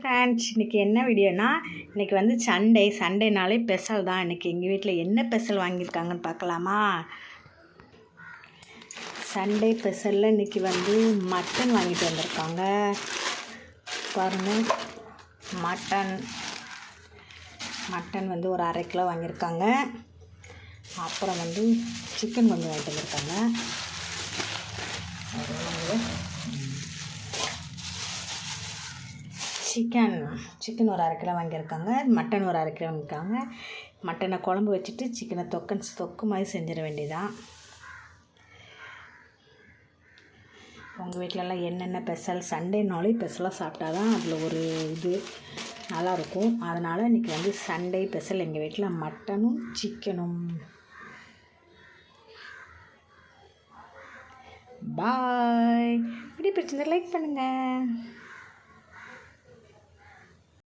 Friends, இன்றைக்கி என்ன வீடியோனா, இன்றைக்கி வந்து சண்டேனாலே ஸ்பெஷல் தான். இன்றைக்கி எங்கள் வீட்டில் என்ன ஸ்பெஷல் வாங்கியிருக்காங்கன்னு பார்க்கலாமா? சண்டே ஸ்பெஷலில் இன்றைக்கி வந்து மட்டன் வாங்கிட்டு வந்திருக்காங்க. பாருங்கள், மட்டன் வந்து ஒரு 1/2 கிலோ வாங்கியிருக்காங்க. அப்புறம் வந்து சிக்கன் கொஞ்சம் வாங்கிட்டு வந்திருக்காங்க. சிக்கன் ஒரு 1/2 கிலோ வாங்கியிருக்காங்க. மட்டன் ஒரு 1/2 கிலோ வாங்கியிருக்காங்க. மட்டனை குழம்பு வச்சுட்டு சிக்கனை தொக்கு மாதிரி செஞ்சிட வேண்டியதான். உங்கள் வீட்டிலலாம் என்னென்ன ஸ்பெஷல்? சண்டேனாலே ஸ்பெஷலாக சாப்பிட்டா தான் அதில் ஒரு இது நல்லாயிருக்கும். அதனால் இன்றைக்கி வந்து சண்டே ஸ்பெஷல் எங்கள் வீட்டில் மட்டனும் சிக்கனும். பாய். வீடியோ பிடிச்சிருந்தா லைக் பண்ணுங்கள்.